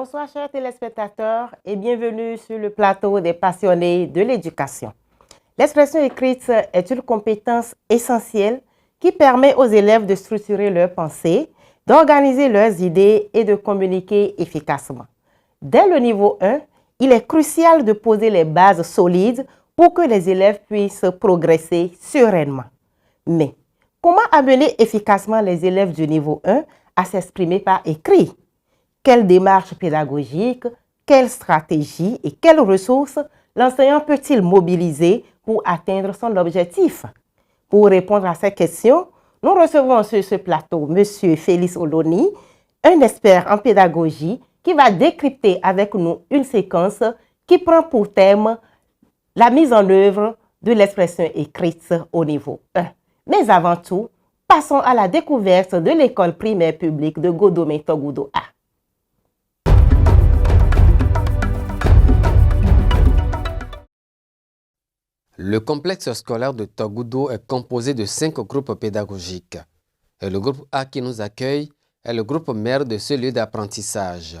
Bonsoir chers téléspectateurs et bienvenue sur le plateau des passionnés de l'éducation. L'expression écrite est une compétence essentielle qui permet aux élèves de structurer leurs pensées, d'organiser leurs idées et de communiquer efficacement. Dès le niveau 1, il est crucial de poser les bases solides pour que les élèves puissent progresser sereinement. Mais comment amener efficacement les élèves du niveau 1 à s'exprimer par écrit? Quelle démarche pédagogique, quelle stratégie et quelles ressources l'enseignant peut-il mobiliser pour atteindre son objectif? Pour répondre à ces questions, nous recevons sur ce plateau M. Félix Oloni, un expert en pédagogie qui va décrypter avec nous une séquence qui prend pour thème la mise en œuvre de l'expression écrite au niveau 1. Mais avant tout, passons à la découverte de l'école primaire publique de Godomé-Togoudou A. Le complexe scolaire de Togoudou est composé de 5 groupes pédagogiques. Et le groupe A qui nous accueille est le groupe mère de ce lieu d'apprentissage.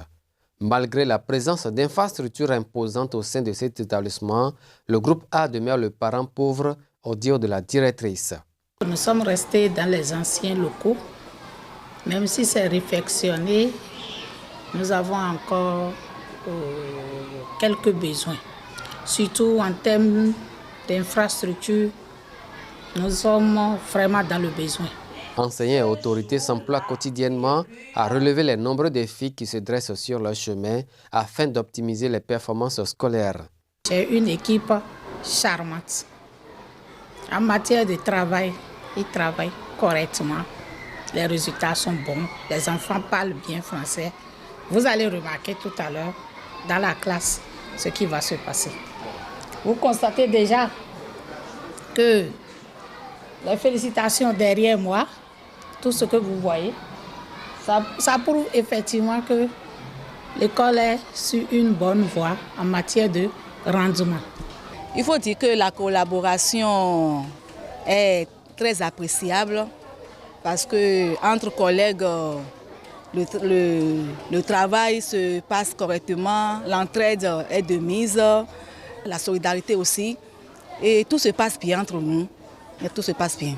Malgré la présence d'infrastructures imposantes au sein de cet établissement, le groupe A demeure le parent pauvre au dire de la directrice. Nous sommes restés dans les anciens locaux. Même si c'est réfectionné, nous avons encore quelques besoins. Surtout en termes d'infrastructures, nous sommes vraiment dans le besoin. Enseignants et autorités s'emploient quotidiennement à relever les nombreux défis qui se dressent sur leur chemin afin d'optimiser les performances scolaires. J'ai une équipe charmante. En matière de travail, ils travaillent correctement. Les résultats sont bons. Les enfants parlent bien français. Vous allez remarquer tout à l'heure dans la classe ce qui va se passer. Vous constatez déjà que les félicitations derrière moi, tout ce que vous voyez, ça prouve effectivement que l'école est sur une bonne voie en matière de rendement. Il faut dire que la collaboration est très appréciable parce que entre collègues, le travail se passe correctement, l'entraide est de mise, la solidarité aussi, et tout se passe bien entre nous. Et tout se passe bien.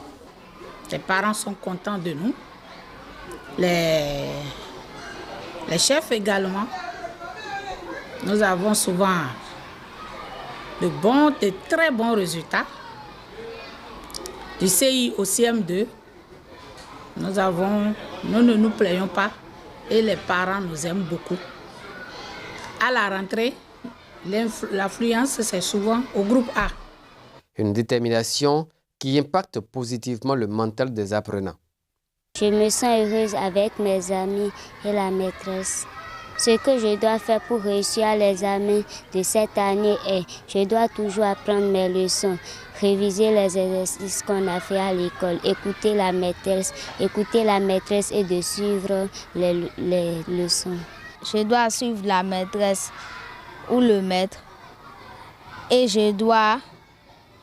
Les parents sont contents de nous. Les chefs également. Nous avons souvent de très bons résultats. Du CI au CM2, nous ne nous plaignons pas et les parents nous aiment beaucoup. À la rentrée, l'affluence, c'est souvent au groupe A. Une détermination qui impacte positivement le mental des apprenants. Je me sens heureuse avec mes amis et la maîtresse. Ce que je dois faire pour réussir à l'examen de cette année est je dois toujours apprendre mes leçons, réviser les exercices qu'on a fait à l'école, écouter la maîtresse et de suivre les leçons. Je dois suivre la maîtresse ou le maître et je dois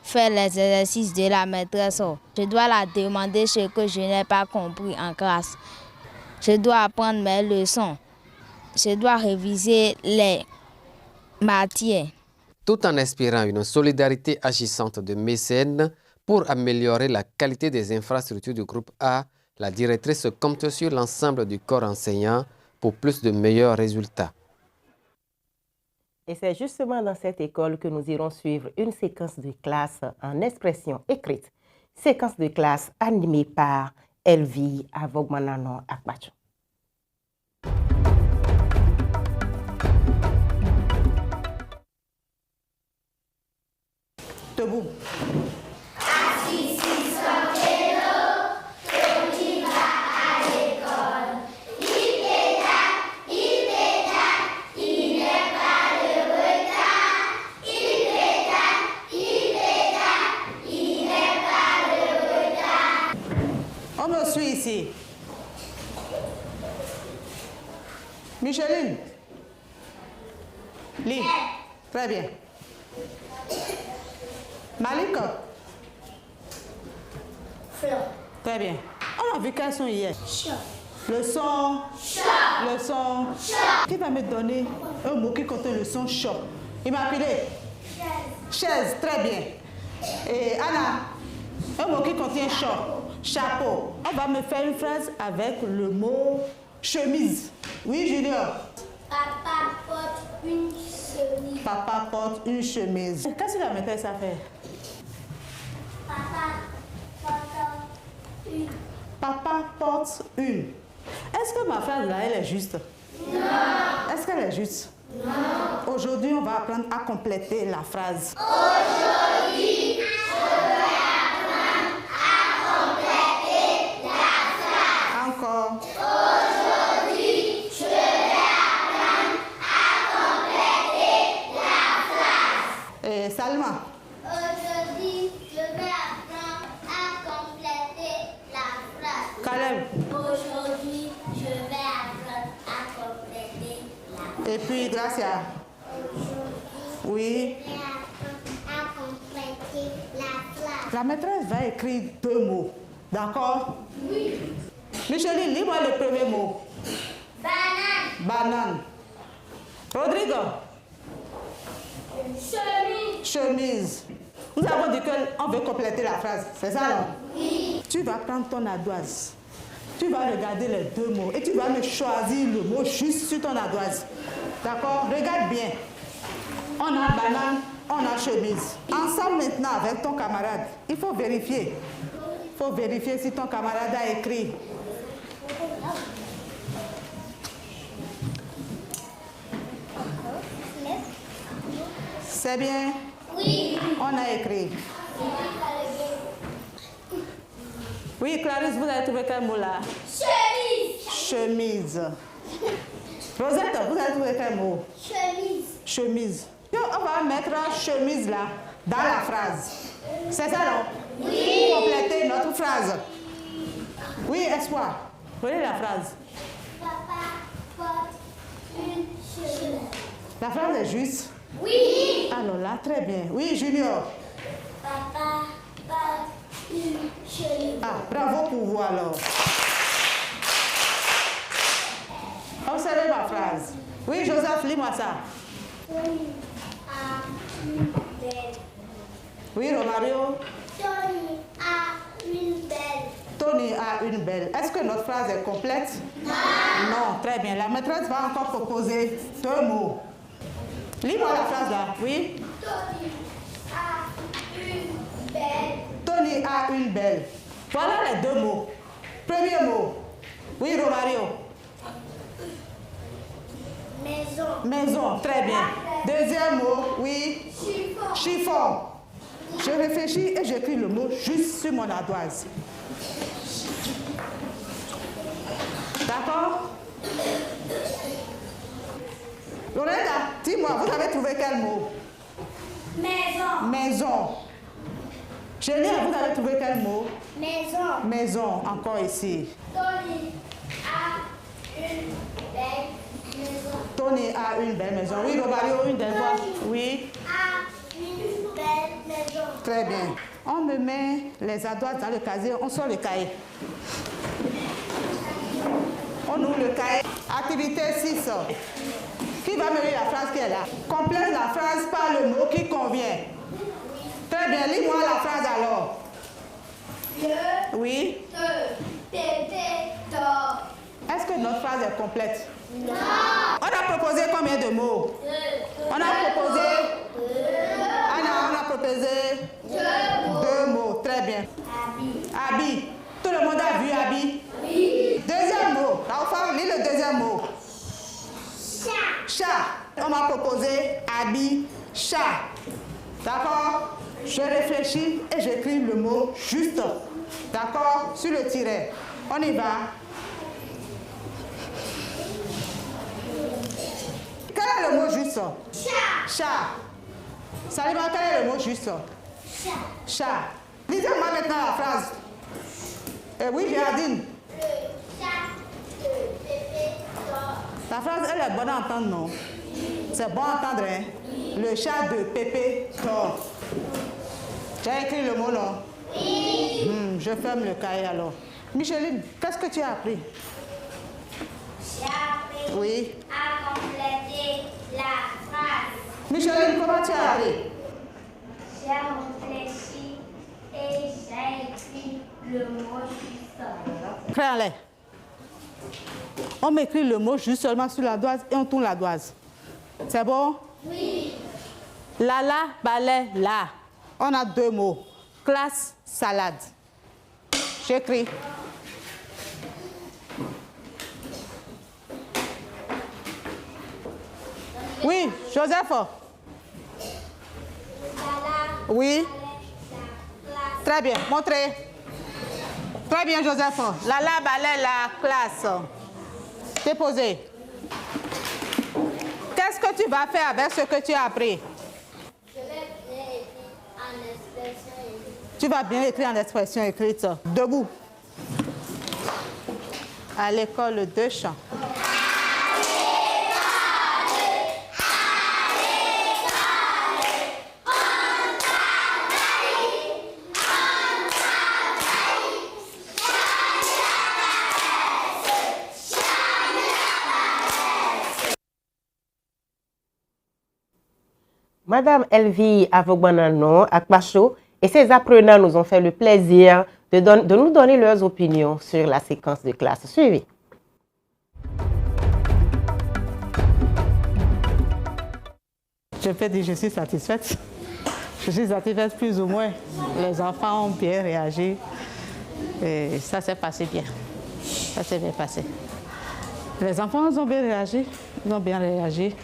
faire les exercices de la maîtresse. Je dois la demander ce que je n'ai pas compris en classe. Je dois apprendre mes leçons. Je dois réviser les matières. Tout en inspirant une solidarité agissante de mécènes pour améliorer la qualité des infrastructures du groupe A, la directrice compte sur l'ensemble du corps enseignant pour plus de meilleurs résultats. Et c'est justement dans cette école que nous irons suivre une séquence de classe en expression écrite. Séquence de classe animée par Elvie Avogmanano Akbacho. Debout. On me suit ici. Micheline. Lis. Très bien. Malika. Fleur. Très bien. On a vu quelles sont hier. Chat. Le son chat. Le son chat. Qui va me donner un mot qui contient le son chat? Immaculée. Chaise. Très bien. Et Anna, un mot qui contient chat. Chapeau. On va me faire une phrase avec le mot chemise. Oui, Junior. Papa porte une chemise. Papa porte une chemise. Qu'est-ce que la maîtresse a fait? Papa porte une. Papa porte une. Est-ce que ma phrase là, elle est juste? Non. Est-ce qu'elle est juste? Non. Aujourd'hui, on va apprendre à compléter la phrase. Aujourd'hui, je vais apprendre à compléter la phrase. Encore. Aujourd'hui, je vais apprendre à compléter la phrase. Et Salma. Aujourd'hui, je vais apprendre à compléter la phrase. Caleb. Aujourd'hui, je vais apprendre à compléter la phrase. Et puis Gracia. Oui. Je vais apprendre à compléter la phrase. La maîtresse va écrire deux mots. D'accord? Oui. Micheline, lis-moi le premier mot. Banane. Banane. Rodrigo. Chemise. Chemise. Nous avons dit qu'on veut compléter la phrase. C'est ça, non? Oui. Tu vas prendre ton ardoise. Tu vas regarder les deux mots et tu vas me choisir le mot juste sur ton ardoise. D'accord? Regarde bien. On a banane, on a chemise. Ensemble maintenant avec ton camarade, il faut vérifier. Il faut vérifier si ton camarade a écrit. C'est bien? Oui. On a écrit. Oui, Clarisse, vous avez trouvé quel mot là? Chemise. Chemise. Rosette, vous avez trouvé quel mot? Chemise. Chemise. On va mettre chemise là, dans la phrase. C'est ça, non? Oui. Pour compléter notre phrase. Oui, Espoir. Prenez la phrase. Papa porte une chemise. La phrase est juste? Oui. Alors là, très bien. Oui, Junior. Papa porte une chemise. Ah, bravo pour vous alors. Observez ma phrase. Oui, Joseph, lis-moi ça. Tony a une belle. Oui, Romario. Tony a une belle. Tony a une belle. Est-ce que notre phrase est complète? Non. Non, très bien. La maîtresse va encore proposer deux mots. Lis-moi la phrase là. Oui. Tony a une belle. Tony a une belle. Voilà les deux mots. Premier mot. Oui, Romario. Maison. Maison, très bien. Deuxième mot, oui. Chiffon. Chiffon. Je réfléchis et j'écris le mot juste sur mon ardoise. D'accord? Loretta, dis-moi, vous avez trouvé quel mot? Maison. Maison. Génie, vous avez trouvé quel mot? Maison. Maison, encore ici. Tony a une belle maison. Tony a une belle maison. Oui, Romario, une dernière fois. Oui. A une belle maison. Très bien. On me met les ardoises dans le casier, on sort le cahier. On ouvre le cahier. Activité 6. Qui va me lire la phrase qui est là? Complète la phrase par le mot qui convient. Très bien, lis-moi la phrase alors. Le Oui. bébé dort. Est-ce que notre phrase est complète? Non. On a proposé combien de mots? On a proposé... Anna, on a proposé... Deux mots. Très bien. Habit. Tout le monde a vu habit? Oui. Deuxième mot. Enfin, lis le deuxième mot. Chat. Chat. On m'a proposé habit, chat. D'accord? Je réfléchis et j'écris le mot juste. D'accord? Sur le tiret. On y va. Quel est le mot juste? Chat. Chat. Salima, quel est le mot juste? Chat. Chat. Lisez-moi maintenant la phrase. Oui, Géraldine. Le chat de bébé dort. La phrase, elle est bonne à entendre, non? C'est bon à entendre, hein? Le chat de Pépé dort. Tu as écrit le mot, non? Oui. Je ferme le cahier alors. Micheline, qu'est-ce que tu as appris? Oui. à compléter la phrase. Micheline, comment tu as appris? J'ai réfléchi et j'ai écrit le mot juste. Crée en l'air. On m'écrit le mot juste seulement sur la doise et on tourne la doise. C'est bon? Oui. Lala, balai, là. On a 2 mots. Classe, salade. J'écris. Oui, Joseph. Oui. Très bien, montrez. Très bien, Joseph. Lala, balai, la classe. Déposé. Qu'est-ce que tu vas faire avec ce que tu as appris? Je vais bien écrire en expression écrite. Tu vas bien écrire en expression écrite. Debout. À l'école de chant. Madame Elvie Avogbanano Akpacho et ses apprenants nous ont fait le plaisir de nous donner leurs opinions sur la séquence de classe. Suivez. Je peux dire que je suis satisfaite. Je suis satisfaite plus ou moins. Les enfants ont bien réagi. Et ça s'est passé bien. Ça s'est bien passé. Les enfants ont bien réagi. Ils ont bien réagi.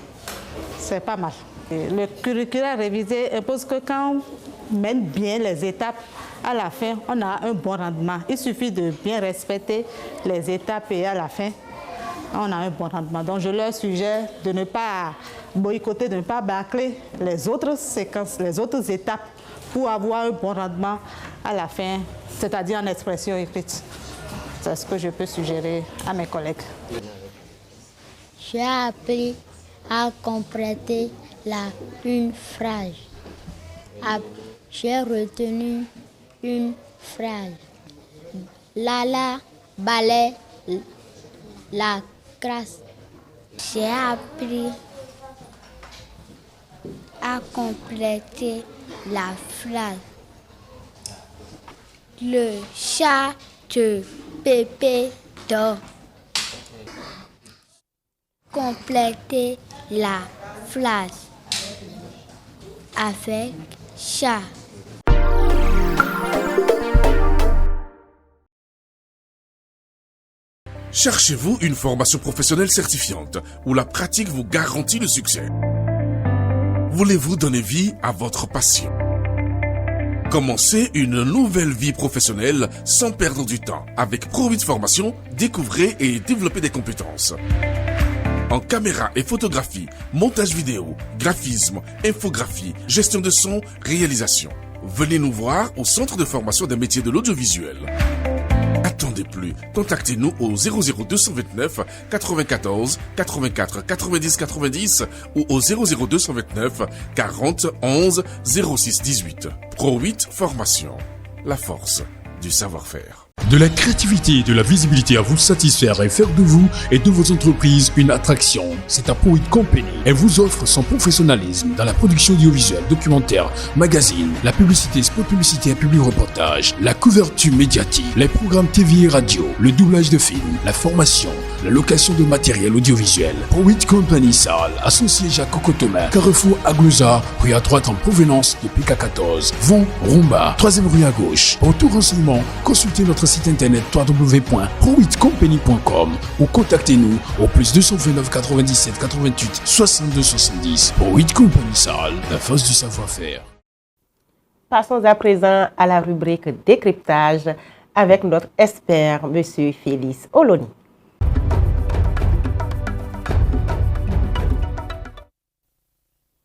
C'est pas mal. Et le curricula révisé impose que quand on mène bien les étapes, à la fin, on a un bon rendement. Il suffit de bien respecter les étapes et à la fin, on a un bon rendement. Donc je leur suggère de ne pas boycotter, de ne pas bâcler les autres séquences, les autres étapes pour avoir un bon rendement à la fin, c'est-à-dire en expression écrite. C'est ce que je peux suggérer à mes collègues. J'ai appris à compléter une phrase. J'ai retenu une phrase. Lala, balai, la classe. J'ai appris à compléter la phrase. Le chat de Pépé dort. Compléter la phrase avec chat. Cherchez-vous une formation professionnelle certifiante où la pratique vous garantit le succès? Voulez-vous donner vie à votre passion? Commencez une nouvelle vie professionnelle sans perdre du temps. Avec Pro8 Formation, découvrez et développez des compétences. En caméra et photographie, montage vidéo, graphisme, infographie, gestion de son, réalisation. Venez nous voir au Centre de formation des métiers de l'audiovisuel. Attendez plus, contactez-nous au 00229 94 84 90 90 ou au 00229 40 11 06 18. Pro8 Formation, la force du savoir-faire. De la créativité et de la visibilité à vous satisfaire et faire de vous et de vos entreprises une attraction. C'est à Pro8 Company. Elle vous offre son professionnalisme dans la production audiovisuelle, documentaire, magazine, la publicité, spot publicité et public reportage, la couverture médiatique, les programmes TV et radio, le doublage de films, la formation, la location de matériel audiovisuel. Pro8 Company Salle, associé Jacques Cocotomin, Carrefour Aglouza, rue à droite en provenance de PK14, Vont, Rumba, 3e rue à gauche. Pour tout renseignement, consultez notre site internet www.pro8company.com ou contactez-nous au plus 229 97 88 62 70. Pro8 Company Salle, la force du savoir-faire. Passons à présent à la rubrique décryptage avec notre expert, M. Félix Oloni.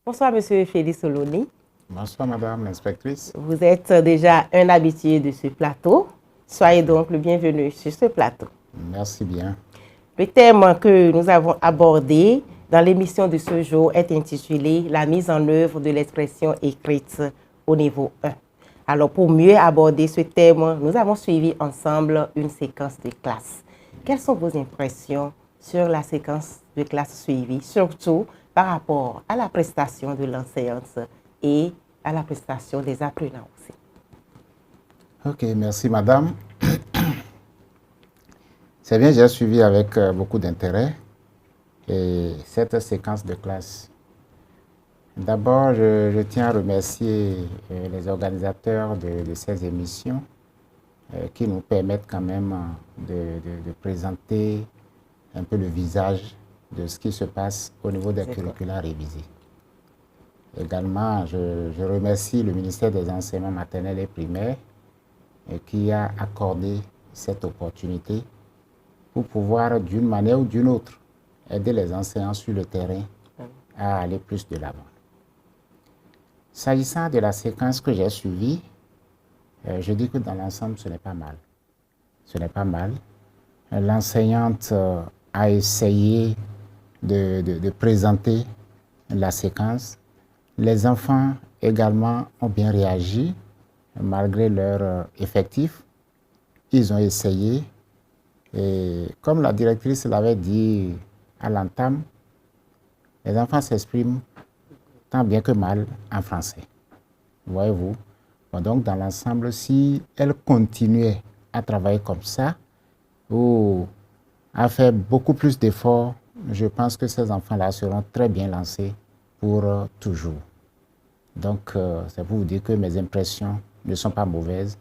Bonsoir, M. Félix Oloni. Bonsoir, Madame l'inspectrice. Vous êtes déjà un habitué de ce plateau. Soyez donc le bienvenu sur ce plateau. Merci bien. Le thème que nous avons abordé dans l'émission de ce jour est intitulé « La mise en œuvre de l'expression écrite au niveau 1 ». Alors, pour mieux aborder ce thème, nous avons suivi ensemble une séquence de classe. Quelles sont vos impressions sur la séquence de classe suivie, surtout par rapport à la prestation de l'enseignante et à la prestation des apprenants aussi. Ok, merci madame. C'est bien, j'ai suivi avec beaucoup d'intérêt cette séquence de classe. D'abord, je tiens à remercier les organisateurs de ces émissions qui nous permettent quand même de présenter un peu le visage de ce qui se passe au niveau des curricula révisés. Également, je remercie le ministère des Enseignements maternels et primaires qui a accordé cette opportunité pour pouvoir, d'une manière ou d'une autre, aider les enseignants sur le terrain à aller plus de l'avant. S'agissant de la séquence que j'ai suivie, je dis que dans l'ensemble, ce n'est pas mal. Ce n'est pas mal. L'enseignante a essayé de présenter la séquence. Les enfants également ont bien réagi, malgré leur effectif. Ils ont essayé. Et comme la directrice l'avait dit à l'entame, les enfants s'expriment tant bien que mal en français. Voyez-vous? Bon, donc, dans l'ensemble, si elle continuait à travailler comme ça, ou à faire beaucoup plus d'efforts, je pense que ces enfants-là seront très bien lancés pour toujours. Donc, c'est pour vous dire que mes impressions ne sont pas mauvaises,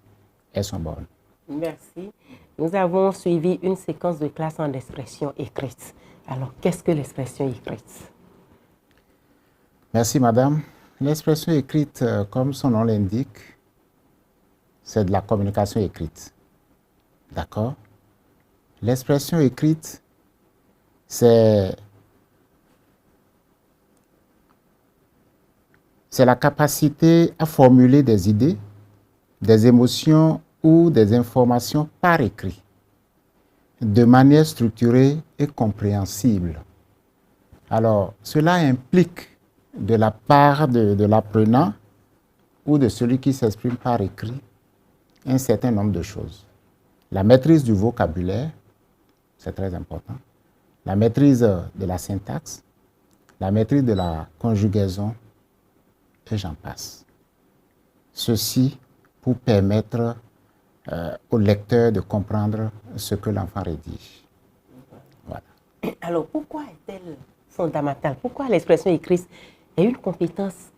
elles sont bonnes. Merci. Nous avons suivi une séquence de classe en expression écrite. Alors, qu'est-ce que l'expression écrite? Merci, madame. L'expression écrite, comme son nom l'indique, c'est de la communication écrite. D'accord? L'expression écrite, c'est la capacité à formuler des idées, des émotions ou des informations par écrit, de manière structurée et compréhensible. Alors, cela implique de la part de l'apprenant ou de celui qui s'exprime par écrit un certain nombre de choses. La maîtrise du vocabulaire, c'est très important. La maîtrise de la syntaxe, la maîtrise de la conjugaison, et j'en passe. Ceci pour permettre au lecteur de comprendre ce que l'enfant rédige. Voilà. Alors, pourquoi est-elle fondamentale? Pourquoi l'expression écrite est une compétence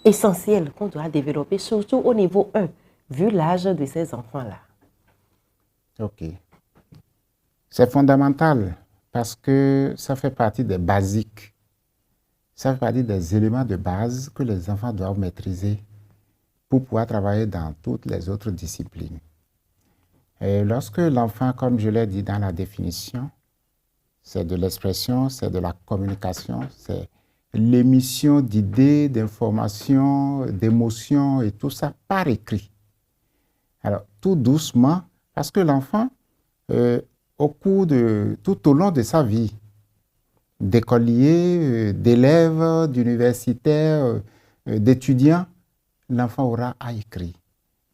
essentielle qu'on doit développer, surtout au niveau 1, vu l'âge de ces enfants-là? Ok. C'est fondamental parce que ça fait partie des basiques. Ça fait partie des éléments de base que les enfants doivent maîtriser pour pouvoir travailler dans toutes les autres disciplines. Et lorsque l'enfant, comme je l'ai dit dans la définition, c'est de l'expression, c'est de la communication, c'est l'émission d'idées, d'informations, d'émotions et tout ça par écrit. Alors, tout doucement, parce que l'enfant, tout au long de sa vie, d'écolier, d'élève, d'universitaire, d'étudiant, l'enfant aura à écrire.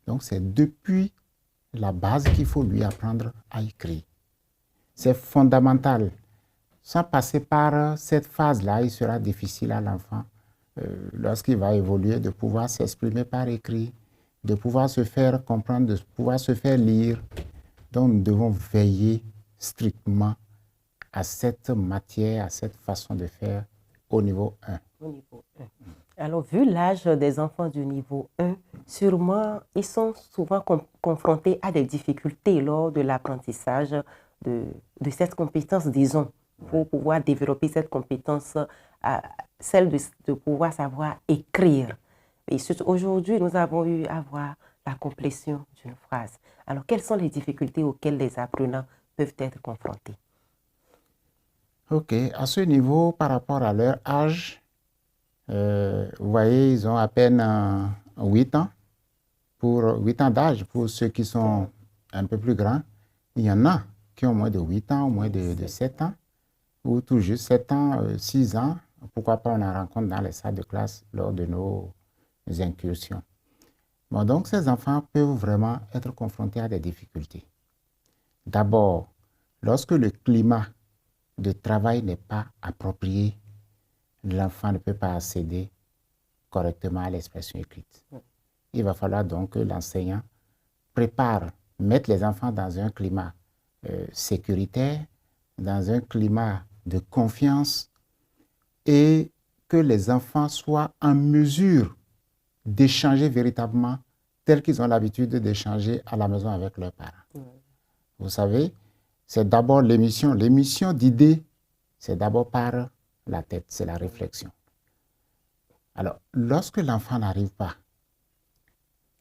Donc, c'est depuis la base qu'il faut lui apprendre à écrire. C'est fondamental. Sans passer par cette phase-là, il sera difficile à l'enfant, lorsqu'il va évoluer, de pouvoir s'exprimer par écrit, de pouvoir se faire comprendre, de pouvoir se faire lire. Donc, nous devons veiller strictement à cette matière, à cette façon de faire au niveau 1. Au niveau 1. Alors, vu l'âge des enfants du niveau 1, sûrement, ils sont souvent confrontés à des difficultés lors de l'apprentissage de cette compétence, disons, pour pouvoir développer cette compétence, celle de pouvoir savoir écrire. Et aujourd'hui, nous avons eu à voir la complétion d'une phrase. Alors, quelles sont les difficultés auxquelles les apprenants peuvent être confrontés? Ok, à ce niveau, par rapport à leur âge, vous voyez, ils ont à peine 8 ans, 8 ans d'âge pour ceux qui sont un peu plus grands. Il y en a qui ont moins de 8 ans, moins de 7 ans, ou tout juste 7 ans, 6 ans. Pourquoi pas on en rencontre dans les salles de classe lors de nos incursions. Bon, donc ces enfants peuvent vraiment être confrontés à des difficultés. D'abord, lorsque le climat de travail n'est pas approprié, l'enfant ne peut pas accéder correctement à l'expression écrite. Il va falloir donc que l'enseignant prépare, mette les enfants dans un climat sécuritaire, dans un climat de confiance et que les enfants soient en mesure d'échanger véritablement tel qu'ils ont l'habitude d'échanger à la maison avec leurs parents. Vous savez, c'est d'abord l'émission. L'émission d'idées, c'est d'abord par la tête, c'est la réflexion. Alors, lorsque l'enfant n'arrive pas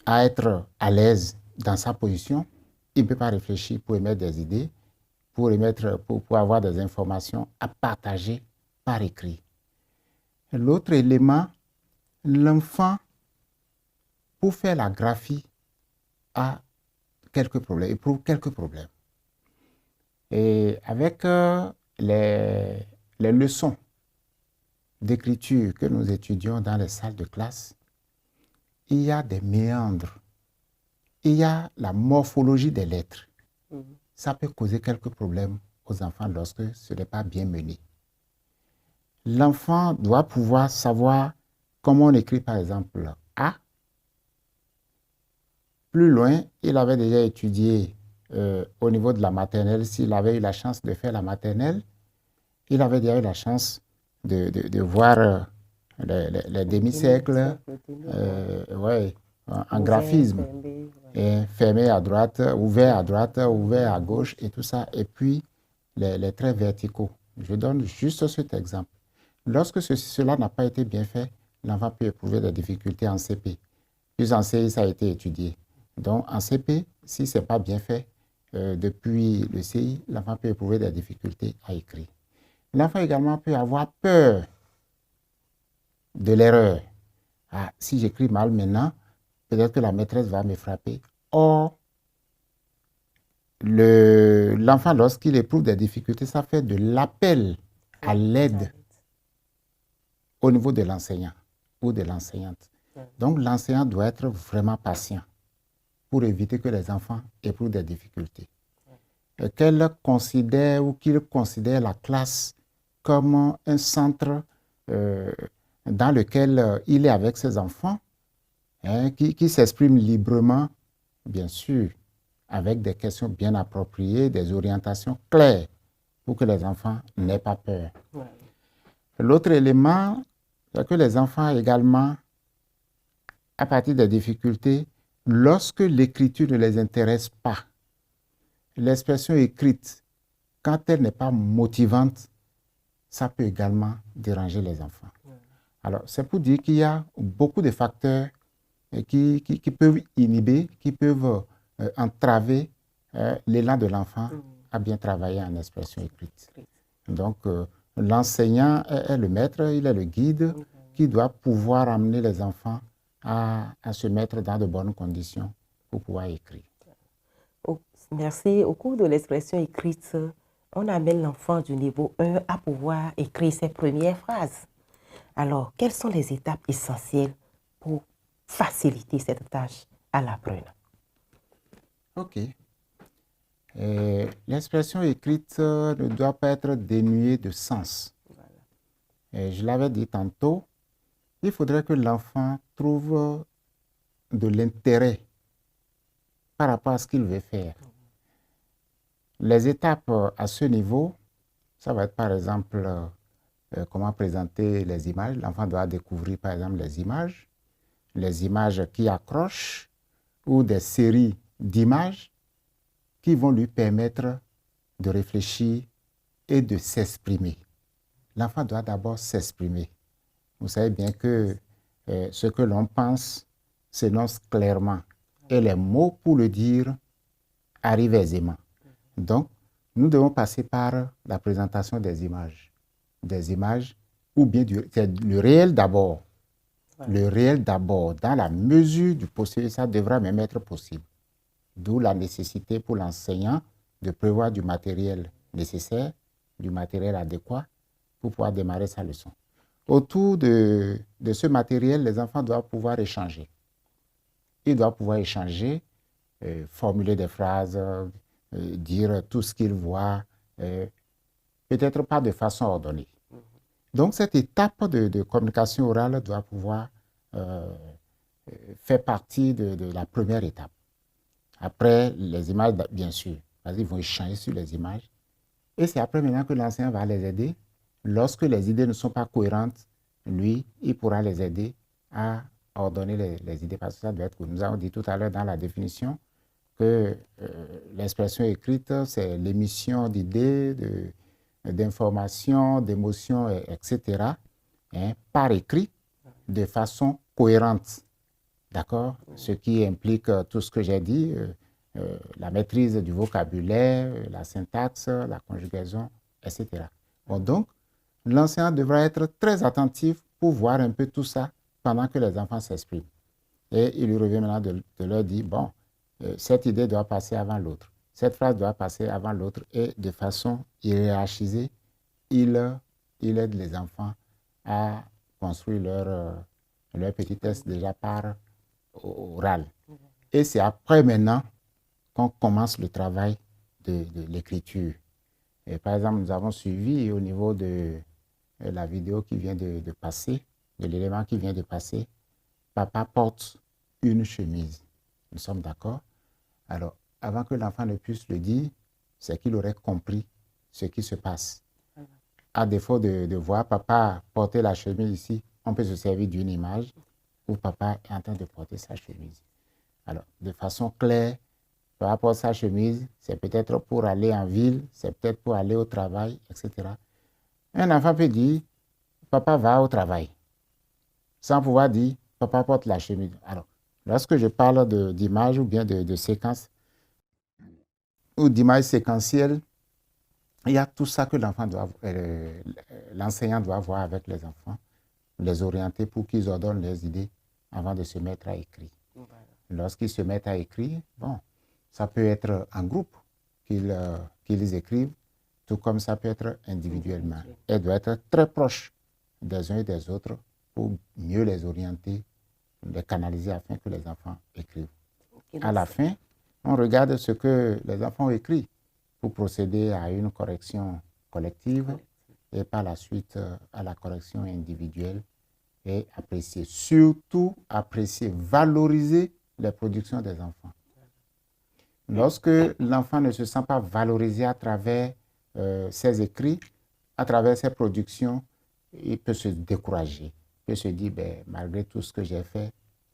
à être à l'aise dans sa position, il ne peut pas réfléchir pour émettre des idées, pour avoir des informations à partager par écrit. L'autre élément, l'enfant, pour faire la graphie, a quelques problèmes, éprouve quelques problèmes. Et avec les leçons d'écriture que nous étudions dans les salles de classe, il y a des méandres, il y a la morphologie des lettres. Ça peut causer quelques problèmes aux enfants lorsque ce n'est pas bien mené. L'enfant doit pouvoir savoir comment on écrit par exemple A. Plus loin, il avait déjà étudié au niveau de la maternelle, s'il avait eu la chance de faire la maternelle, il avait déjà eu la chance de voir les demi-cercles en graphisme, fermé à droite, ouvert à gauche et tout ça, et puis les traits verticaux. Je donne juste cet exemple. Lorsque cela n'a pas été bien fait, l'enfant peut éprouver des difficultés en CP. Puis en CI, ça a été étudié. Donc en CP, si ce n'est pas bien fait, depuis le CI, l'enfant peut éprouver des difficultés à écrire. L'enfant également peut avoir peur de l'erreur. Ah, si j'écris mal maintenant, peut-être que la maîtresse va me frapper. Or, l'enfant, lorsqu'il éprouve des difficultés, ça fait de l'appel à l'aide au niveau de l'enseignant ou de l'enseignante. Donc, l'enseignant doit être vraiment patient pour éviter que les enfants éprouvent des difficultés. Qu'elle considère ou qu'il considère la classe comme un centre dans lequel il est avec ses enfants, qui s'exprime librement, bien sûr, avec des questions bien appropriées, des orientations claires pour que les enfants n'aient pas peur. L'autre élément, c'est que les enfants également, à partir des difficultés, lorsque l'écriture ne les intéresse pas, l'expression écrite, quand elle n'est pas motivante, ça peut également déranger les enfants. Alors, c'est pour dire qu'il y a beaucoup de facteurs qui peuvent inhiber, qui peuvent entraver l'élan de l'enfant à bien travailler en expression écrite. Donc, l'enseignant est le maître, il est le guide qui doit pouvoir amener les enfants à se mettre dans de bonnes conditions pour pouvoir écrire. Merci. Au cours de l'expression écrite, on amène l'enfant du niveau 1 à pouvoir écrire ses premières phrases. Alors, quelles sont les étapes essentielles pour faciliter cette tâche à l'apprenant? OK. L'expression écrite ne doit pas être dénuée de sens. Je l'avais dit tantôt, il faudrait que l'enfant trouve de l'intérêt par rapport à ce qu'il veut faire. Les étapes à ce niveau, ça va être par exemple comment présenter les images. L'enfant doit découvrir par exemple les images qui accrochent ou des séries d'images qui vont lui permettre de réfléchir et de s'exprimer. L'enfant doit d'abord s'exprimer. Vous savez bien que ce que l'on pense s'énonce clairement et les mots pour le dire arrivent aisément. Donc, nous devons passer par la présentation des images. Des images ou bien le réel d'abord. Le réel d'abord, dans la mesure du possible, ça devra même être possible. D'où la nécessité pour l'enseignant de prévoir du matériel nécessaire, du matériel adéquat pour pouvoir démarrer sa leçon. Autour de ce matériel, les enfants doivent pouvoir échanger. Ils doivent pouvoir échanger, formuler des phrases, dire tout ce qu'ils voient. peut-être pas de façon ordonnée. Donc, cette étape de communication orale doit pouvoir faire partie de la première étape. Après, les images, bien sûr, ils vont échanger sur les images. Et c'est après maintenant que l'enseignant va les aider. Lorsque les idées ne sont pas cohérentes, lui, il pourra les aider à ordonner les idées, parce que ça doit être cool. Nous avons dit tout à l'heure dans la définition que l'expression écrite, c'est l'émission d'idées, d'informations, d'émotions, etc., par écrit, de façon cohérente. D'accord? Ce qui implique tout ce que j'ai dit, la maîtrise du vocabulaire, la syntaxe, la conjugaison, etc. Bon, donc, l'enseignant devra être très attentif pour voir un peu tout ça pendant que les enfants s'expriment. Et il lui revient maintenant de leur dire, bon, cette idée doit passer avant l'autre, cette phrase doit passer avant l'autre, et de façon hiérarchisée, il aide les enfants à construire leur petit test déjà par oral. Et c'est après maintenant qu'on commence le travail de l'écriture. Et par exemple, nous avons suivi au niveau de la vidéo qui vient de passer, de l'élément qui vient de passer, papa porte une chemise. Nous sommes d'accord? Alors, avant que l'enfant ne puisse le dire, c'est qu'il aurait compris ce qui se passe. À défaut de voir papa porter la chemise ici, on peut se servir d'une image où papa est en train de porter sa chemise. Alors, de façon claire, papa porte sa chemise, c'est peut-être pour aller en ville, c'est peut-être pour aller au travail, etc. Un enfant peut dire, papa va au travail, sans pouvoir dire, papa porte la chemise. Alors, lorsque je parle d'image ou bien de séquence, ou d'image séquentielle, il y a tout ça que l'enseignant doit voir avec les enfants, les orienter pour qu'ils ordonnent leurs idées avant de se mettre à écrire. Voilà. Lorsqu'ils se mettent à écrire, bon, ça peut être en groupe qu'ils écrivent, tout comme ça peut être individuellement. Elle doit être très proche des uns et des autres pour mieux les orienter, les canaliser afin que les enfants écrivent. À la fin, on regarde ce que les enfants ont écrit pour procéder à une correction collective et par la suite à la correction individuelle et apprécier, surtout apprécier, valoriser les productions des enfants. Lorsque l'enfant ne se sent pas valorisé à travers ses écrits, à travers ses productions, il peut se décourager, il peut se dire, malgré tout ce que j'ai fait,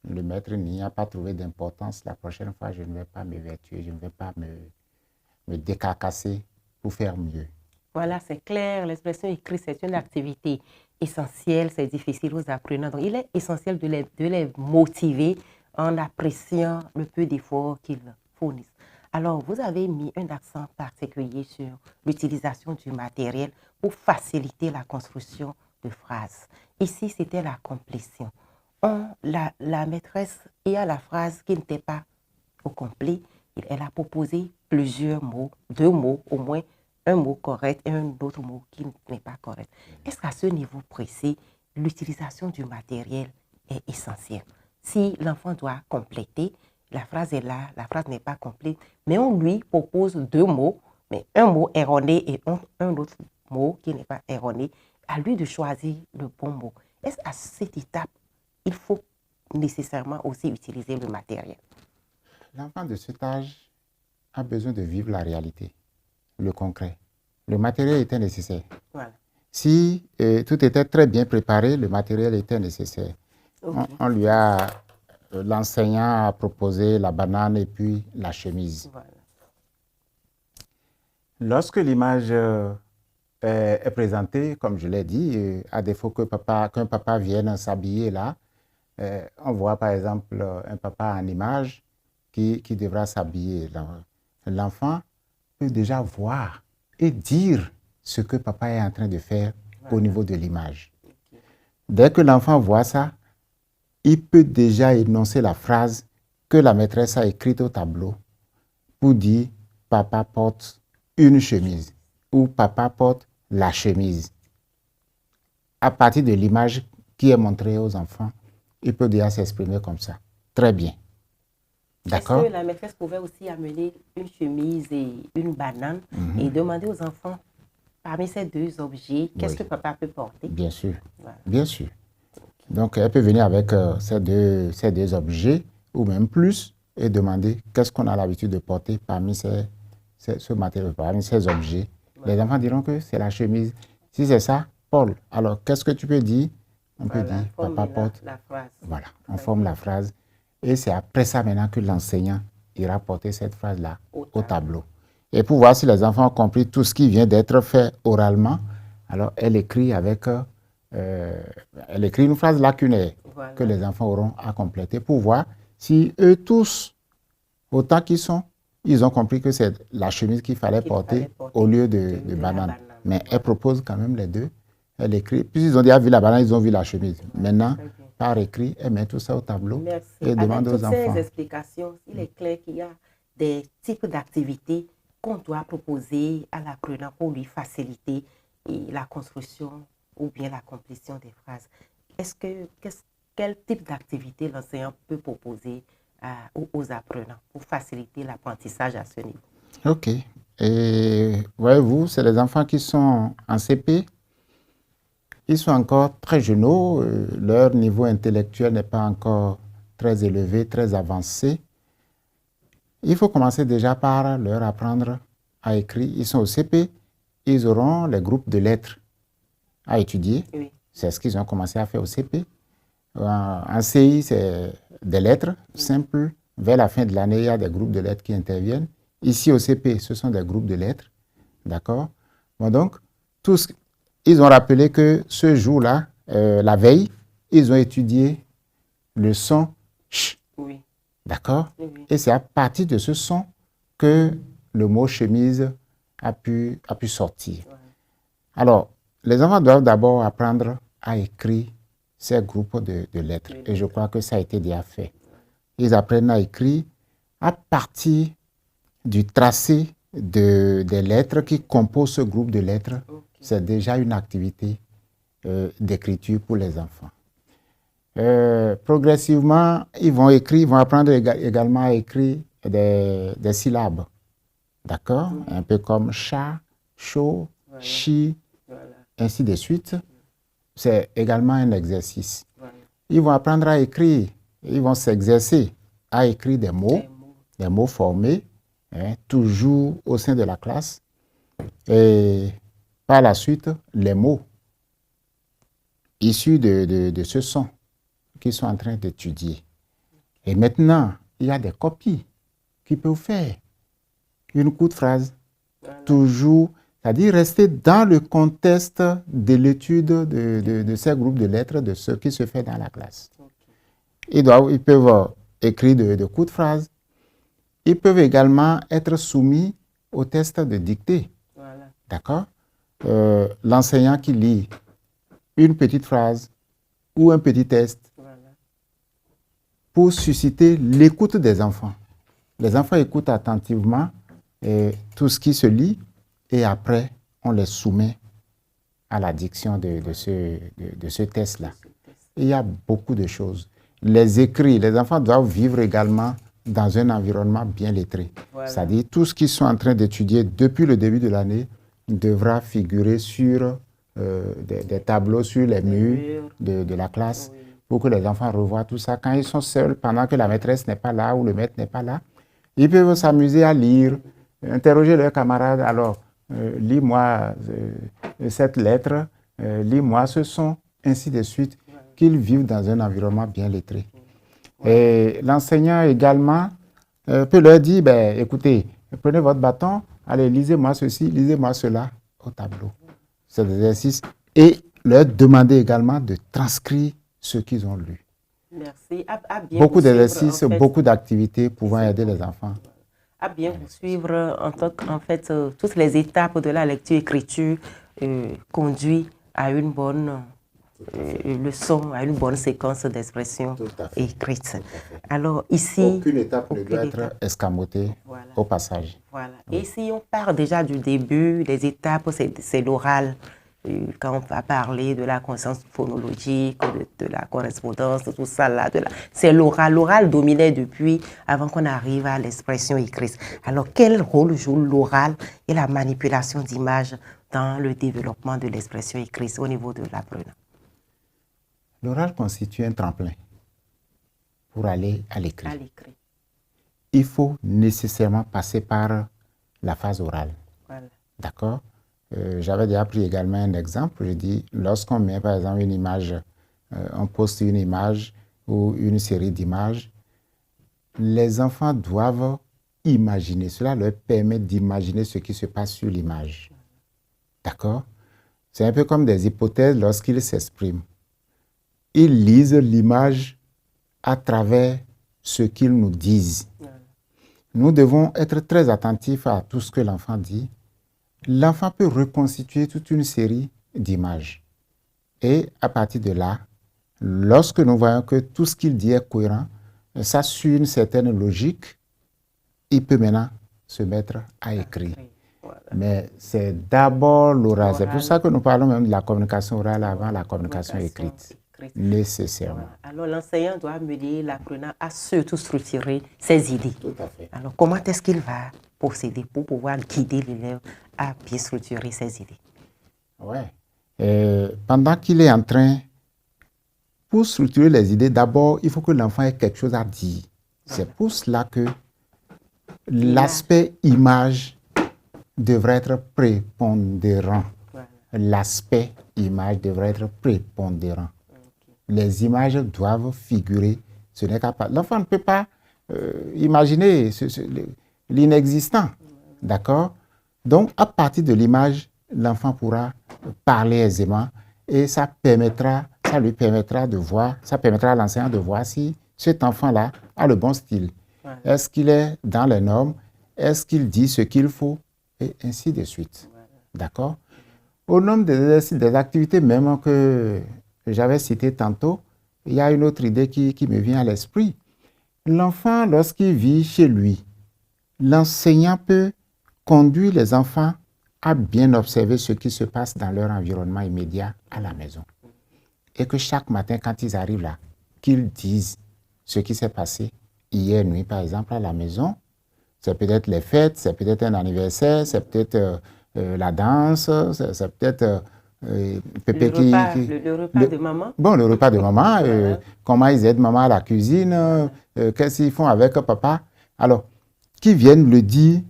le maître n'y a pas trouvé d'importance, la prochaine fois je ne vais pas m'évertuer, je ne vais pas me décarcasser pour faire mieux. Voilà, c'est clair, l'expression écrite, c'est une activité essentielle, c'est difficile aux apprenants. Donc, il est essentiel de les motiver en appréciant le peu d'efforts qu'ils fournissent. Alors, vous avez mis un accent particulier sur l'utilisation du matériel pour faciliter la construction de phrases. Ici, c'était la complétion. La maîtresse, il y a la phrase qui n'était pas au complet. Elle a proposé plusieurs mots, 2 mots au moins, un mot correct et un autre mot qui n'est pas correct. Est-ce qu'à ce niveau précis, l'utilisation du matériel est essentielle? Si l'enfant doit compléter, la phrase est là, la phrase n'est pas complète, mais on lui propose 2 mots, mais un mot erroné et un autre mot qui n'est pas erroné, à lui de choisir le bon mot. Est-ce qu'à cette étape, il faut nécessairement aussi utiliser le matériel? L'enfant de cet âge a besoin de vivre la réalité, le concret. Le matériel était nécessaire. Voilà. Si tout était très bien préparé, le matériel était nécessaire. Okay. L'enseignant a proposé la banane et puis la chemise. Voilà. Lorsque l'image est présentée, comme je l'ai dit, à défaut qu'un papa vienne s'habiller là, on voit par exemple un papa en image qui devra s'habiller. L'enfant peut déjà voir et dire ce que papa est en train de faire au niveau de l'image. Dès que l'enfant voit ça, il peut déjà énoncer la phrase que la maîtresse a écrite au tableau pour dire « Papa porte une chemise » ou « Papa porte la chemise ». À partir de l'image qui est montrée aux enfants, il peut déjà s'exprimer comme ça. Très bien. D'accord? Est-ce que la maîtresse pouvait aussi amener une chemise et une banane et demander aux enfants Parmi ces deux objets, qu'est-ce que papa peut porter? Bien sûr, Voilà. bien sûr. Donc, elle peut venir avec ces deux objets, ou même plus, et demander qu'est-ce qu'on a l'habitude de porter parmi ce matériau, parmi ces objets. Les enfants diront que c'est la chemise. Si c'est ça, Paul, alors qu'est-ce que tu peux dire? On peut dire, papa porte. La phrase. Voilà, on forme la phrase. Et c'est après ça maintenant que l'enseignant ira porter cette phrase-là au tableau. Et pour voir si les enfants ont compris tout ce qui vient d'être fait oralement, alors elle écrit elle écrit une phrase lacunaire que les enfants auront à compléter pour voir si eux tous, autant qu'ils sont, ils ont compris que c'est la chemise qu'il fallait porter au lieu de banane. Mais elle propose quand même les deux. Elle écrit, puisqu'ils ont déjà vu la banane, ils ont vu la chemise. Maintenant, par écrit, elle met tout ça au tableau. Merci. Et demande aux enfants. Avec toutes ces explications, il est clair qu'il y a des types d'activités qu'on doit proposer à l'apprenant pour lui faciliter la construction ou bien la complétion des phrases. Quel type d'activité l'enseignant peut proposer aux apprenants pour faciliter l'apprentissage à ce niveau? OK. Et voyez-vous, c'est les enfants qui sont en CP. Ils sont encore très jeunes. Leur niveau intellectuel n'est pas encore très élevé, très avancé. Il faut commencer déjà par leur apprendre à écrire. Ils sont au CP, ils auront les groupes de lettres à étudier. Oui. C'est ce qu'ils ont commencé à faire au CP. En CI, c'est des lettres simples. Vers la fin de l'année, il y a des groupes de lettres qui interviennent. Ici, au CP, ce sont des groupes de lettres. D'accord? Bon, donc, ils ont rappelé que ce jour-là, la veille, ils ont étudié le son ch. Oui. D'accord? Oui. Et c'est à partir de ce son que le mot chemise a pu sortir. Ouais. Alors, les enfants doivent d'abord apprendre à écrire ces groupes de lettres. Et je crois que ça a été déjà fait. Ils apprennent à écrire à partir du tracé des lettres qui composent ce groupe de lettres. Okay. C'est déjà une activité d'écriture pour les enfants. Progressivement, ils vont apprendre également à écrire des syllabes. D'accord? Un peu comme chat, chaud, chi, ainsi de suite. C'est également un exercice. Ils vont apprendre à écrire, ils vont s'exercer à écrire des mots formés, toujours au sein de la classe. Et par la suite, les mots issus de ce son qu'ils sont en train d'étudier. Et maintenant, il y a des copies qui peuvent faire une courte phrase, toujours, c'est-à-dire rester dans le contexte de l'étude de ces groupes de lettres, de ce qui se fait dans la classe. Ils peuvent écrire de courtes phrases. Ils peuvent également être soumis au test de dictée. Voilà. D'accord? L'enseignant qui lit une petite phrase ou un petit test pour susciter l'écoute des enfants. Les enfants écoutent attentivement tout ce qui se lit et après, on les soumet à la diction de ce test-là. Il y a beaucoup de choses. Les écrits, les enfants doivent vivre également dans un environnement bien lettré. Voilà. C'est-à-dire tout ce qu'ils sont en train d'étudier depuis le début de l'année devra figurer sur des tableaux sur les murs de la classe pour que les enfants revoient tout ça. Quand ils sont seuls, pendant que la maîtresse n'est pas là ou le maître n'est pas là, ils peuvent s'amuser à lire, interroger leurs camarades. Alors, lis-moi cette lettre, lis-moi ce son, ainsi de suite, qu'ils vivent dans un environnement bien lettré. Et l'enseignant également peut leur dire, écoutez, prenez votre bâton, allez, lisez-moi ceci, lisez-moi cela au tableau. C'est des exercices. Et leur demander également de transcrire ce qu'ils ont lu. Merci. Beaucoup d'exercices, beaucoup d'activités pouvant aider les enfants. À bien vous suivre, en fait, toutes les étapes de la lecture-écriture conduit à une bonne leçon, à une bonne séquence d'expression écrite. Alors ici... Aucune étape ne doit être escamotée au passage. Voilà. Oui. Et si on part déjà du début, les étapes, c'est l'oral. Quand on va parler de la conscience phonologique, de la correspondance, tout ça là, c'est l'oral. L'oral dominait depuis avant qu'on arrive à l'expression écrite. Alors, quel rôle joue l'oral et la manipulation d'images dans le développement de l'expression écrite au niveau de l'apprenant? L'oral constitue un tremplin pour aller à l'écrit. Il faut nécessairement passer par la phase orale. Voilà. D'accord? J'avais déjà pris également un exemple. Je dis, lorsqu'on met par exemple une image, on poste une image ou une série d'images, les enfants doivent imaginer. Cela leur permet d'imaginer ce qui se passe sur l'image. D'accord? C'est un peu comme des hypothèses lorsqu'ils s'expriment. Ils lisent l'image à travers ce qu'ils nous disent. Nous devons être très attentifs à tout ce que l'enfant dit. L'enfant peut reconstituer toute une série d'images. Et à partir de là, lorsque nous voyons que tout ce qu'il dit est cohérent, ça suit une certaine logique, il peut maintenant se mettre à écrire. Voilà. Mais c'est d'abord l'oral. C'est pour ça que nous parlons même de la communication orale avant la communication écrite. Nécessairement. Voilà. Alors l'enseignant doit amener l'apprenant à surtout structurer ses idées. Tout à fait. Alors comment est-ce qu'il va procéder pour pouvoir guider l'élève à bien structurer ses idées? Ouais. Pendant qu'il est en train, pour structurer les idées, d'abord, il faut que l'enfant ait quelque chose à dire. C'est pour cela que l'aspect image devrait être prépondérant. Voilà. L'aspect image devrait être prépondérant. Les images doivent figurer. Ce n'est qu'à part. L'enfant ne peut pas imaginer l'inexistant. D'accord? Donc, à partir de l'image, l'enfant pourra parler aisément et ça lui permettra de voir, ça permettra à l'enseignant de voir si cet enfant-là a le bon style. Ouais. Est-ce qu'il est dans les normes? Est-ce qu'il dit ce qu'il faut? Et ainsi de suite. Ouais. D'accord? Au nombre des activités même que j'avais citées tantôt, il y a une autre idée qui me vient à l'esprit. L'enfant, lorsqu'il vit chez lui, l'enseignant peut conduire les enfants à bien observer ce qui se passe dans leur environnement immédiat à la maison. Et que chaque matin, quand ils arrivent là, qu'ils disent ce qui s'est passé hier nuit, par exemple, à la maison. C'est peut-être les fêtes, c'est peut-être un anniversaire, c'est peut-être la danse, c'est peut-être Pépé le repas de maman. Bon, le repas de maman, comment ils aident maman à la cuisine, qu'est-ce qu'ils font avec papa. Alors, qu'ils viennent le dire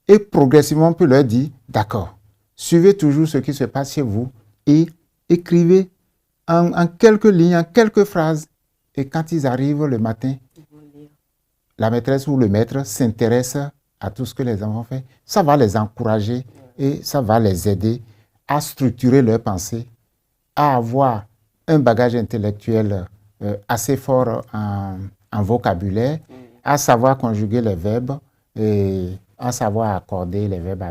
et progressivement on peut leur dire, d'accord, suivez toujours ce qui se passe chez vous et écrivez en quelques lignes, en quelques phrases. Et quand ils arrivent le matin, la maîtresse ou le maître s'intéresse à tout ce que les enfants font. Ça va les encourager et ça va les aider à structurer leurs pensées, à avoir un bagage intellectuel assez fort en vocabulaire, à savoir conjuguer les verbes et à savoir accorder les verbes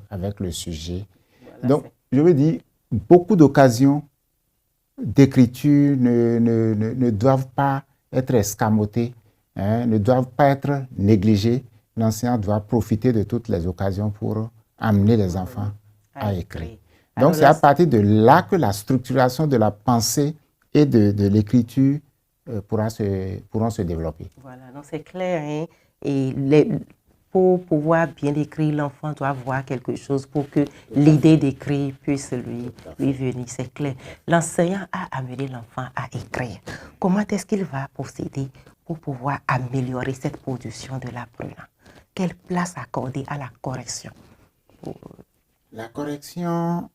avec le sujet. Voilà. Donc, je veux dire, beaucoup d'occasions d'écriture ne doivent pas être escamotées, ne doivent pas être négligées. L'enseignant doit profiter de toutes les occasions pour amener les enfants à écrire. Donc, c'est à partir de là que la structuration de la pensée et de l'écriture pourront se développer. Voilà, donc c'est clair. Hein? Et pour pouvoir bien écrire, l'enfant doit voir quelque chose pour que l'idée d'écrire puisse lui venir. C'est clair. L'enseignant a amené l'enfant à écrire. Comment est-ce qu'il va procéder pour pouvoir améliorer cette production de l'apprenant? Quelle place accorder à la correction? La correction,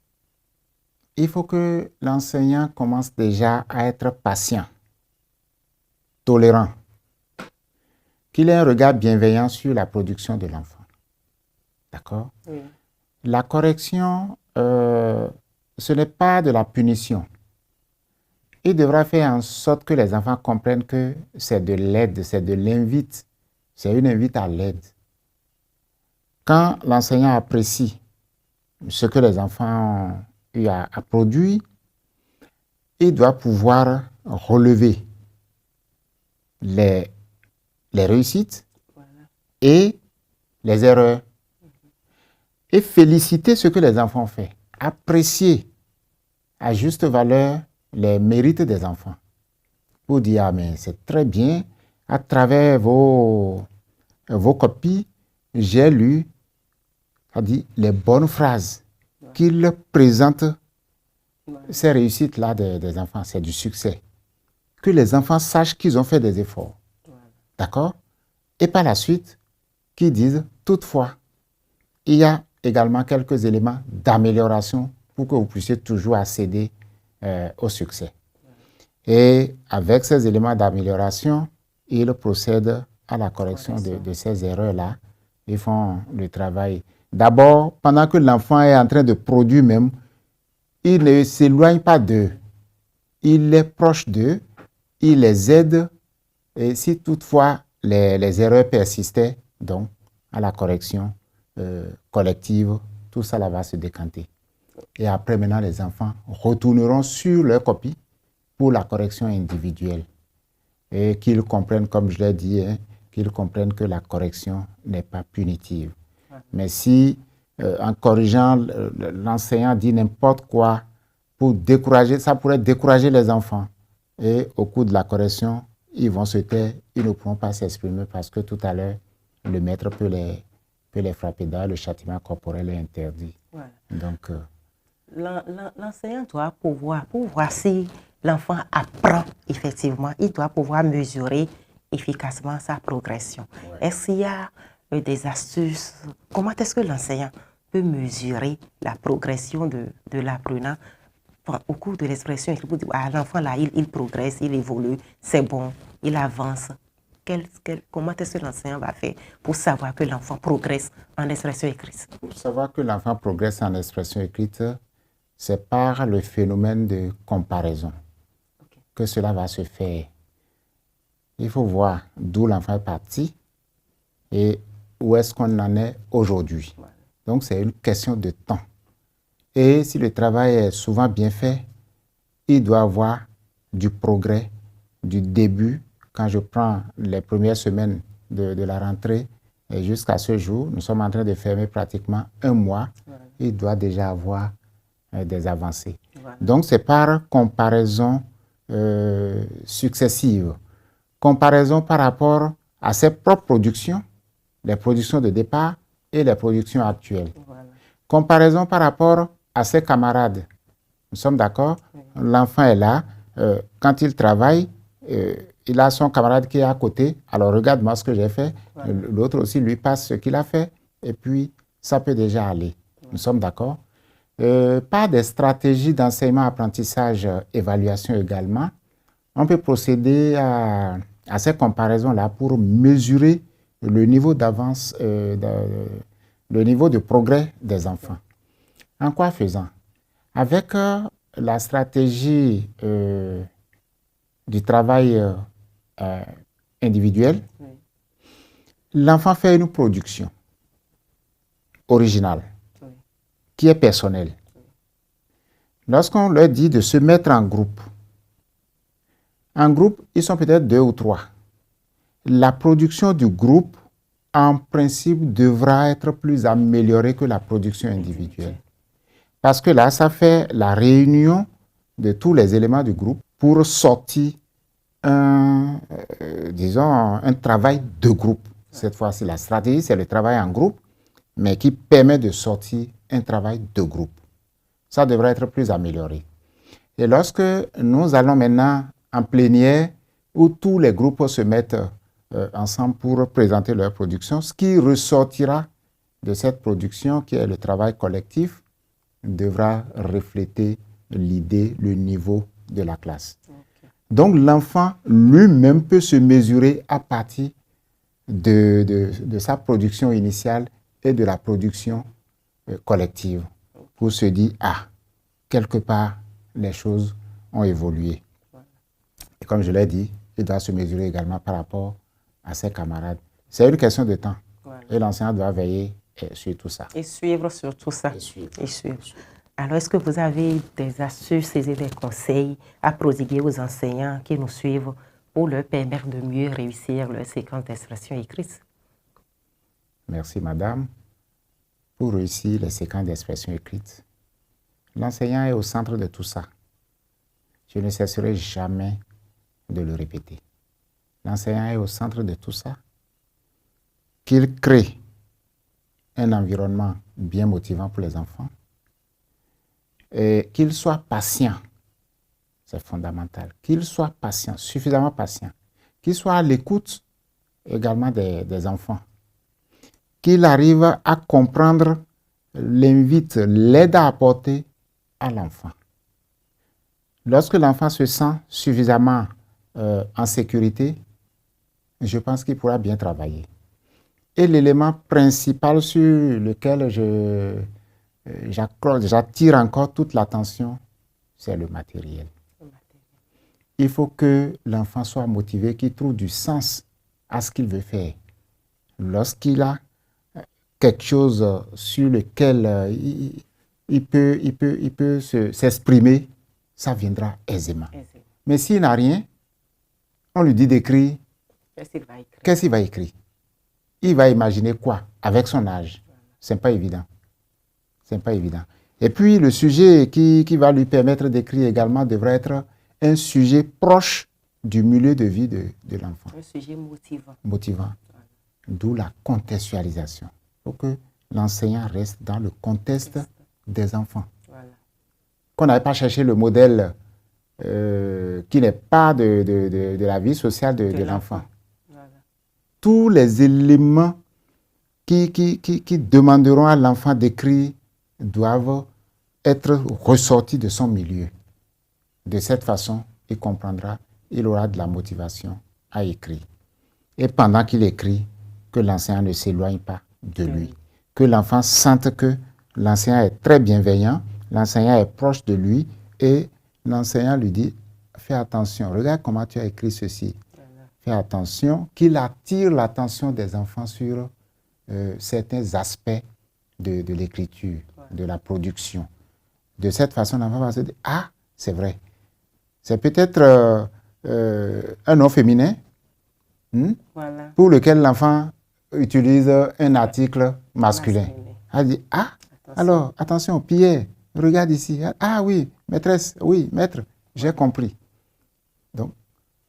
il faut que l'enseignant commence déjà à être patient, tolérant, qu'il ait un regard bienveillant sur la production de l'enfant. D'accord? Oui. La correction, ce n'est pas de la punition. Il devra faire en sorte que les enfants comprennent que c'est de l'aide, c'est de l'invite, c'est une invite à l'aide. Quand l'enseignant apprécie ce que les enfants ont eu à produire, il doit pouvoir relever les réussites et les erreurs et féliciter ce que les enfants ont fait, apprécier à juste valeur les mérites des enfants pour dire, ah, mais c'est très bien, à travers vos copies, j'ai lu, ça dit, les bonnes phrases qu'il présente ces réussites-là des enfants, c'est du succès. Que les enfants sachent qu'ils ont fait des efforts. D'accord? Et par la suite, qu'ils disent, toutefois, il y a également quelques éléments d'amélioration pour que vous puissiez toujours accéder au succès. Et avec ces éléments d'amélioration, ils procèdent à la correction de ces erreurs-là. Ils font le travail. D'abord, pendant que l'enfant est en train de produire même, il ne s'éloigne pas d'eux. Il est proche d'eux, il les aide. Et si toutefois les erreurs persistaient, donc à la correction collective, tout ça là va se décanter. Et après, maintenant, les enfants retourneront sur leur copie pour la correction individuelle. Et qu'ils comprennent, comme je l'ai dit, qu'ils comprennent que la correction n'est pas punitive. Mais si, en corrigeant, l'enseignant dit n'importe quoi pour décourager, ça pourrait décourager les enfants. Et au cours de la correction, ils vont se taire, ils ne pourront pas s'exprimer parce que tout à l'heure, le maître peut les frapper. D'ailleurs, le châtiment corporel est interdit. Donc, l'enseignant doit pouvoir, pour voir si l'enfant apprend effectivement, il doit pouvoir mesurer efficacement sa progression. Est-ce qu'il y a des astuces? Comment est-ce que l'enseignant peut mesurer la progression de l'apprenant au cours de l'expression? Il peut dire, l'enfant là, il progresse, il évolue, c'est bon, il avance. Comment est-ce que l'enseignant va faire pour savoir que l'enfant progresse en expression écrite? Pour savoir que l'enfant progresse en expression écrite, c'est par le phénomène de comparaison que cela va se faire. Il faut voir d'où l'enfant est parti et où est-ce qu'on en est aujourd'hui. Donc, c'est une question de temps. Et si le travail est souvent bien fait, il doit avoir du progrès du début. Quand je prends les premières semaines de la rentrée et jusqu'à ce jour, nous sommes en train de fermer pratiquement un mois. Il doit déjà avoir des avancées. Donc, c'est par comparaison successive. Comparaison par rapport à ses propres productions, les productions de départ et les productions actuelles. Comparaison par rapport à ses camarades. Nous sommes d'accord? L'enfant est là. Quand il travaille, il a son camarade qui est à côté. Alors, regarde-moi ce que j'ai fait. L'autre aussi lui passe ce qu'il a fait. Et puis, ça peut déjà aller. Nous sommes d'accord? Par des stratégies d'enseignement, apprentissage, évaluation également, on peut procéder à ces comparaisons-là pour mesurer le niveau d'avance, le niveau de progrès des enfants. En quoi faisant? Avec la stratégie du travail individuel, l'enfant fait une production originale qui est personnelle. Lorsqu'on leur dit de se mettre en groupe, ils sont peut-être 2 ou 3. La production du groupe, en principe, devra être plus améliorée que la production individuelle. Parce que là, ça fait la réunion de tous les éléments du groupe pour sortir un travail de groupe. Cette fois-ci, la stratégie, c'est le travail en groupe, mais qui permet de sortir un travail de groupe. Ça devrait être plus amélioré. Et lorsque nous allons maintenant en plénière, où tous les groupes se mettent ensemble pour présenter leur production, ce qui ressortira de cette production, qui est le travail collectif, devra refléter l'idée, le niveau de la classe. Donc l'enfant lui-même peut se mesurer à partir de sa production initiale et de la production collective pour se dire, quelque part, les choses ont évolué. Et comme je l'ai dit, il doit se mesurer également par rapport à ses camarades. C'est une question de temps. Et l'enseignant doit veiller sur tout ça. Et suivre sur tout ça. Et suivre. Alors, est-ce que vous avez des astuces et des conseils à prodiguer aux enseignants qui nous suivent pour leur permettre de mieux réussir leur séquence d'expression écrite? Merci, madame. Pour réussir les séquences d'expression écrite, l'enseignant est au centre de tout ça. Je ne cesserai jamais de le répéter. L'enseignant est au centre de tout ça. Qu'il crée un environnement bien motivant pour les enfants, qu'il soit patient. C'est fondamental. Qu'il soit patient, suffisamment patient. Qu'il soit à l'écoute également des enfants. Qu'il arrive à comprendre l'invite, l'aide à apporter à l'enfant. Lorsque l'enfant se sent suffisamment en sécurité, je pense qu'il pourra bien travailler. Et l'élément principal sur lequel j'attire encore toute l'attention, c'est le matériel. Il faut que l'enfant soit motivé, qu'il trouve du sens à ce qu'il veut faire. Lorsqu'il a quelque chose sur lequel il peut s'exprimer, ça viendra aisément. Mais s'il n'a rien, on lui dit d'écrire. Qu'est-ce qu'il va écrire? Il va imaginer quoi avec son âge? Ce n'est pas évident. Ce n'est pas évident. Et puis, le sujet qui va lui permettre d'écrire également devrait être un sujet proche du milieu de vie de l'enfant. Un sujet motivant. Motivant. D'où la contextualisation. Il faut que l'enseignant reste dans le contexte des enfants. Voilà. Qu'on n'aille pas chercher le modèle qui n'est pas de la vie sociale de l'enfant. Voilà. Tous les éléments qui demanderont à l'enfant d'écrire doivent être ressortis de son milieu. De cette façon, il comprendra, il aura de la motivation à écrire. Et pendant qu'il écrit, que l'enseignant ne s'éloigne pas de lui. Que l'enfant sente que l'enseignant est très bienveillant, l'enseignant est proche de lui et l'enseignant lui dit « Fais attention, regarde comment tu as écrit ceci. » Fais attention, qu'il attire l'attention des enfants sur certains aspects de l'écriture, de la production. De cette façon, l'enfant va se dire « Ah, c'est vrai. C'est peut-être un nom féminin pour lequel l'enfant utilise un article masculin. » Elle dit « Ah, alors, attention, Pierre, regarde ici. Ah oui, maîtresse, oui, maître, j'ai compris. » Donc,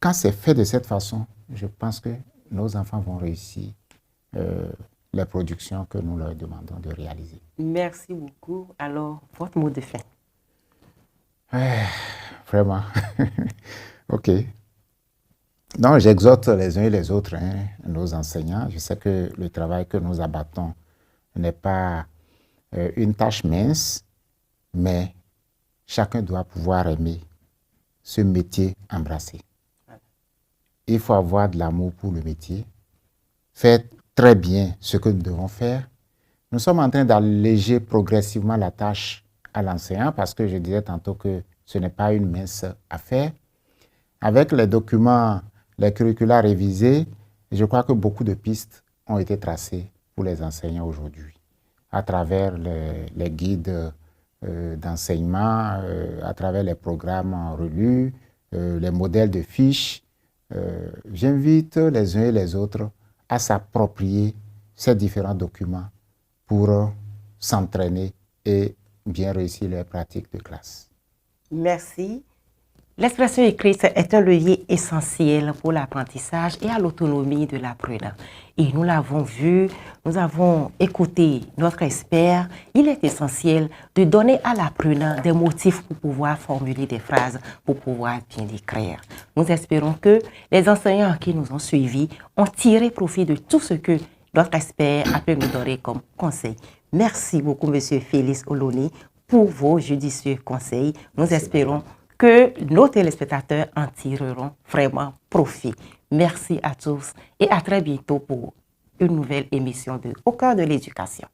quand c'est fait de cette façon, je pense que nos enfants vont réussir les productions que nous leur demandons de réaliser. Merci beaucoup. Alors, votre mot de fin. Vraiment. OK. Non, j'exhorte les uns et les autres, nos enseignants. Je sais que le travail que nous abattons n'est pas une tâche mince, mais chacun doit pouvoir aimer ce métier embrassé. Il faut avoir de l'amour pour le métier, faire très bien ce que nous devons faire. Nous sommes en train d'alléger progressivement la tâche à l'enseignant parce que je disais tantôt que ce n'est pas une mince affaire. Avec les documents, les curricula révisés, je crois que beaucoup de pistes ont été tracées pour les enseignants aujourd'hui, à travers les guides d'enseignement, à travers les programmes relus, les modèles de fiches. J'invite les uns et les autres à s'approprier ces différents documents pour s'entraîner et bien réussir les pratiques de classe. Merci. L'expression écrite est un levier essentiel pour l'apprentissage et à l'autonomie de l'apprenant. Et nous l'avons vu, nous avons écouté notre expert. Il est essentiel de donner à l'apprenant des motifs pour pouvoir formuler des phrases, pour pouvoir bien écrire. Nous espérons que les enseignants qui nous ont suivis ont tiré profit de tout ce que notre expert a pu nous donner comme conseil. Merci beaucoup, M. Félix Oloni, pour vos judicieux conseils. Nous espérons que nos téléspectateurs en tireront vraiment profit. Merci à tous et à très bientôt pour une nouvelle émission de Au cœur de l'éducation.